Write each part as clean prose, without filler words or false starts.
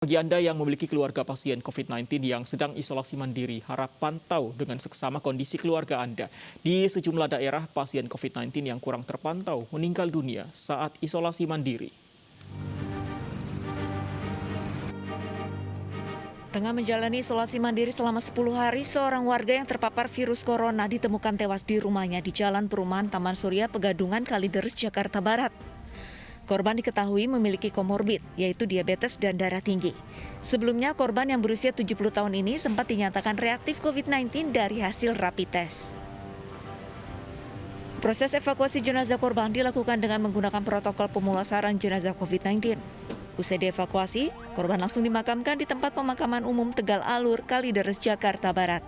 Bagi Anda yang memiliki keluarga pasien COVID-19 yang sedang isolasi mandiri, harap pantau dengan seksama kondisi keluarga Anda. Di sejumlah daerah, pasien COVID-19 yang kurang terpantau meninggal dunia saat isolasi mandiri. Tengah menjalani isolasi mandiri selama 10 hari, seorang warga yang terpapar virus corona ditemukan tewas di rumahnya di Jalan Perumahan Taman Surya, Pegadungan, Kalideres, Jakarta Barat. Korban diketahui memiliki komorbid, yaitu diabetes dan darah tinggi. Sebelumnya, korban yang berusia 70 tahun ini sempat dinyatakan reaktif COVID-19 dari hasil rapid test. Proses evakuasi jenazah korban dilakukan dengan menggunakan protokol pemulasaran jenazah COVID-19. Usai dievakuasi, korban langsung dimakamkan di tempat pemakaman umum Tegal Alur, Kalideres, Jakarta Barat.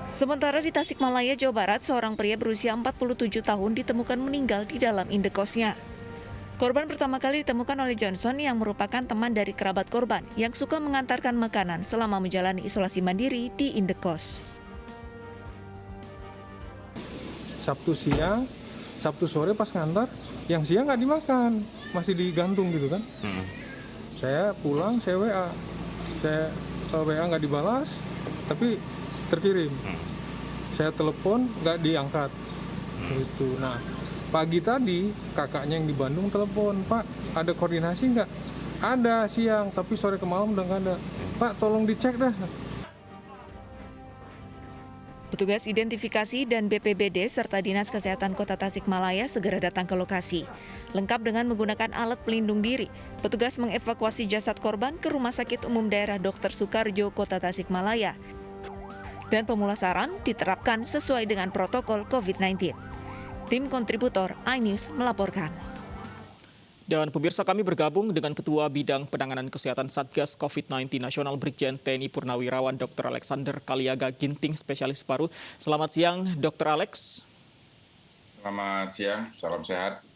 Sementara di Tasikmalaya, Jawa Barat, seorang pria berusia 47 tahun ditemukan meninggal di dalam indekosnya. Korban pertama kali ditemukan oleh Johnson yang merupakan teman dari kerabat korban yang suka mengantarkan makanan selama menjalani isolasi mandiri di indekos. Sabtu siang, Sabtu sore pas ngantar, yang siang nggak dimakan, masih digantung gitu kan. Saya pulang, saya WA. Saya WA nggak dibalas, tapi terkirim. Saya telepon, nggak diangkat. Gitu. Nah, pagi tadi kakaknya yang di Bandung telepon, Pak, ada koordinasi nggak? Ada siang, tapi sore ke malam udah nggak ada. Pak, tolong dicek dah. Petugas identifikasi dan BPBD serta Dinas Kesehatan Kota Tasikmalaya segera datang ke lokasi. Lengkap dengan menggunakan alat pelindung diri, petugas mengevakuasi jasad korban ke Rumah Sakit Umum Daerah Dr. Soekarjo, Kota Tasikmalaya. Dan pemulasaran diterapkan sesuai dengan protokol COVID-19. Tim kontributor iNews melaporkan. Dan pemirsa, kami bergabung dengan Ketua Bidang Penanganan Kesehatan Satgas COVID-19 Nasional Brigjen TNI Purnawirawan Dr. Alexander Kaliaga Ginting, spesialis paru. Selamat siang, Dr. Alex. Selamat siang, salam sehat.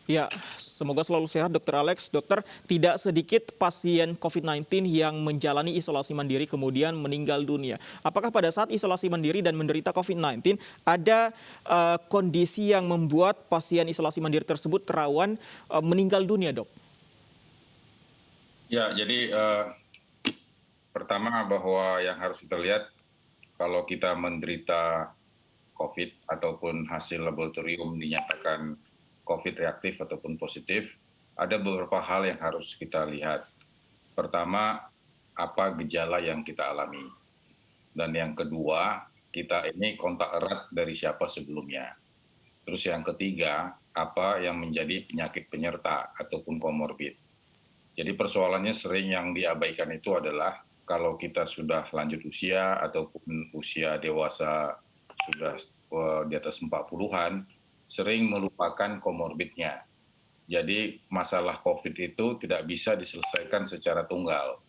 Ya, semoga selalu sehat, Dr. Alex. Dokter, tidak sedikit pasien COVID-19 yang menjalani isolasi mandiri kemudian meninggal dunia. Apakah pada saat isolasi mandiri dan menderita COVID-19 ada kondisi yang membuat pasien isolasi mandiri tersebut rawan meninggal dunia, Dok? Ya, jadi pertama bahwa yang harus kita lihat kalau kita menderita COVID ataupun hasil laboratorium dinyatakan COVID reaktif ataupun positif, ada beberapa hal yang harus kita lihat. Pertama, apa gejala yang kita alami. Dan yang kedua, kita ini kontak erat dari siapa sebelumnya. Terus yang ketiga, apa yang menjadi penyakit penyerta ataupun komorbid. Jadi persoalannya sering yang diabaikan itu adalah kalau kita sudah lanjut usia ataupun usia dewasa sudah di atas 40-an, sering melupakan komorbidnya. Jadi masalah COVID itu tidak bisa diselesaikan secara tunggal.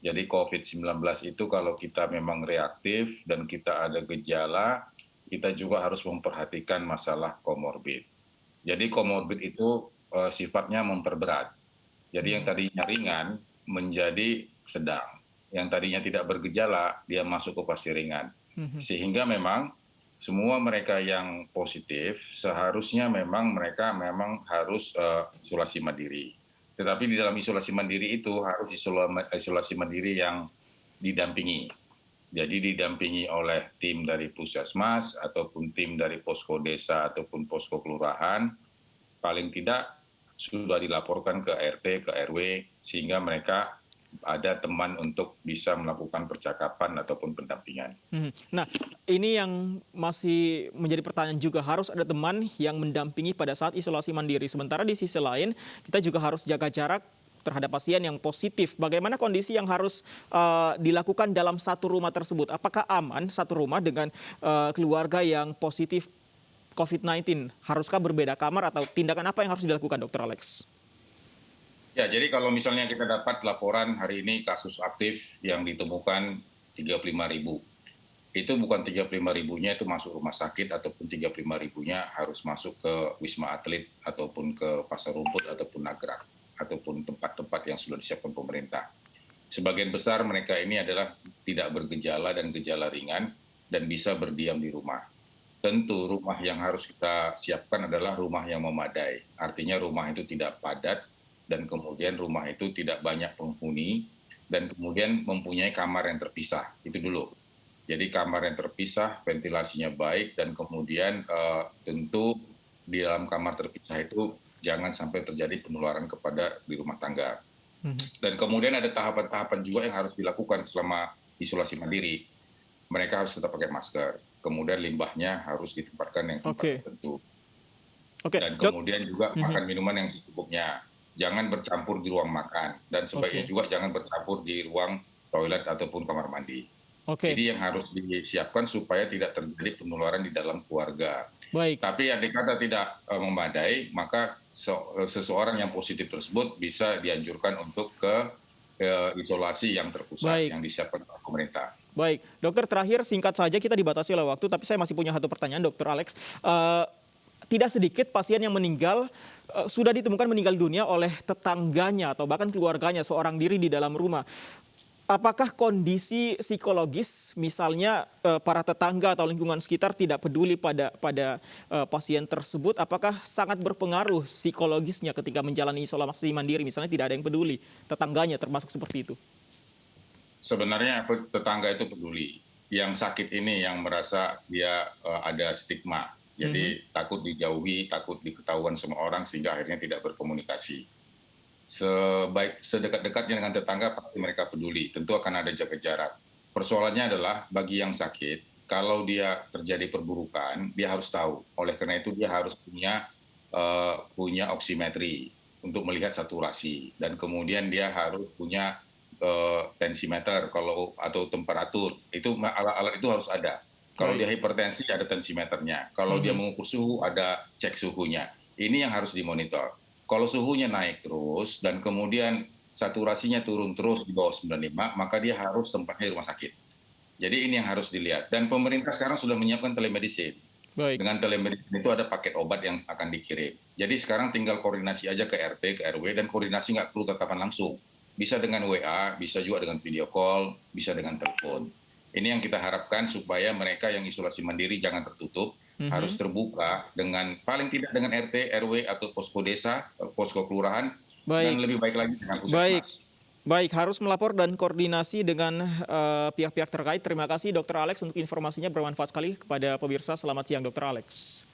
Jadi COVID-19 itu kalau kita memang reaktif dan kita ada gejala, kita juga harus memperhatikan masalah komorbid. Jadi komorbid itu sifatnya memperberat. Jadi yang tadinya ringan menjadi sedang. Yang tadinya tidak bergejala, dia masuk ke fase ringan. Sehingga memang semua mereka yang positif seharusnya mereka harus isolasi mandiri. Tetapi di dalam isolasi mandiri itu harus isolasi mandiri yang didampingi. Jadi didampingi oleh tim dari puskesmas ataupun tim dari posko desa ataupun posko kelurahan. Paling tidak sudah dilaporkan ke RT, ke RW sehingga mereka ada teman untuk bisa melakukan percakapan ataupun pendampingan. Nah, ini yang masih menjadi pertanyaan juga, harus ada teman yang mendampingi pada saat isolasi mandiri. Sementara di sisi lain, kita juga harus jaga jarak terhadap pasien yang positif. Bagaimana kondisi yang harus dilakukan dalam satu rumah tersebut? Apakah aman satu rumah dengan keluarga yang positif COVID-19? Haruskah berbeda kamar atau tindakan apa yang harus dilakukan, Dr. Alex? Ya, jadi kalau misalnya kita dapat laporan hari ini kasus aktif yang ditemukan 35.000. Itu bukan 35.000-nya itu masuk rumah sakit ataupun 35.000-nya harus masuk ke Wisma Atlet ataupun ke Pasar Rumput ataupun Nagrak ataupun tempat-tempat yang sudah disiapkan pemerintah. Sebagian besar mereka ini adalah tidak bergejala dan gejala ringan dan bisa berdiam di rumah. tentu rumah yang harus kita siapkan adalah rumah yang memadai. Artinya rumah itu tidak padat dan kemudian rumah itu tidak banyak penghuni dan kemudian mempunyai kamar yang terpisah. Itu dulu. Jadi kamar yang terpisah, ventilasinya baik dan kemudian tentu di dalam kamar terpisah itu jangan sampai terjadi penularan kepada di rumah tangga. Dan kemudian ada tahapan-tahapan juga yang harus dilakukan selama isolasi mandiri. Mereka harus tetap pakai masker. Kemudian limbahnya harus ditempatkan yang tempat tertentu. Dan kemudian juga makan minuman yang secukupnya. Jangan bercampur di ruang makan. Dan sebaiknya juga jangan bercampur di ruang toilet ataupun kamar mandi. Jadi yang harus disiapkan supaya tidak terjadi penularan di dalam keluarga. Tapi yang dikata tidak memadai, maka seseorang yang positif tersebut bisa dianjurkan untuk ke isolasi yang terpusat yang disiapkan oleh pemerintah. Baik, dokter, terakhir singkat saja, kita dibatasi oleh waktu, tapi saya masih punya satu pertanyaan, Dokter Alex. Tidak sedikit pasien yang meninggal, sudah ditemukan meninggal dunia oleh tetangganya atau bahkan keluarganya, seorang diri di dalam rumah. Apakah kondisi psikologis, misalnya para tetangga atau lingkungan sekitar tidak peduli pada pasien tersebut, apakah sangat berpengaruh psikologisnya ketika menjalani isolasi mandiri, misalnya tidak ada yang peduli, tetangganya termasuk seperti itu? Sebenarnya tetangga itu peduli. Yang sakit ini yang merasa dia ada stigma. Jadi takut dijauhi, takut diketahuan semua orang sehingga akhirnya tidak berkomunikasi. Sedekat-dekatnya dengan tetangga pasti mereka peduli. Tentu akan ada jaga jarak. Persoalannya adalah bagi yang sakit, kalau dia terjadi perburukan, dia harus tahu. Oleh karena itu dia harus punya oksimetri untuk melihat saturasi. Dan kemudian dia harus punya tensimeter atau temperatur. Itu alat-alat itu harus ada. Kalau dia hipertensi ada tensimeternya. Kalau dia mengukur suhu ada cek suhunya. Ini yang harus dimonitor. Kalau suhunya naik terus dan kemudian saturasinya turun terus di bawah 95, maka dia harus tempatnya di rumah sakit. Jadi ini yang harus dilihat. Dan pemerintah sekarang sudah menyiapkan telemedicine. Dengan telemedicine itu ada paket obat yang akan dikirim. Jadi sekarang tinggal koordinasi aja ke RT, ke RW, dan koordinasi nggak perlu tatapan langsung. Bisa dengan WA, bisa juga dengan video call, bisa dengan telepon. Ini yang kita harapkan supaya mereka yang isolasi mandiri jangan tertutup, harus terbuka dengan paling tidak dengan RT, RW atau posko desa, posko kelurahan, dan lebih baik lagi dengan puskesmas. Baik, harus melapor dan koordinasi dengan pihak-pihak terkait. Terima kasih Dr. Alex untuk informasinya, bermanfaat sekali kepada pemirsa. Selamat siang Dr. Alex.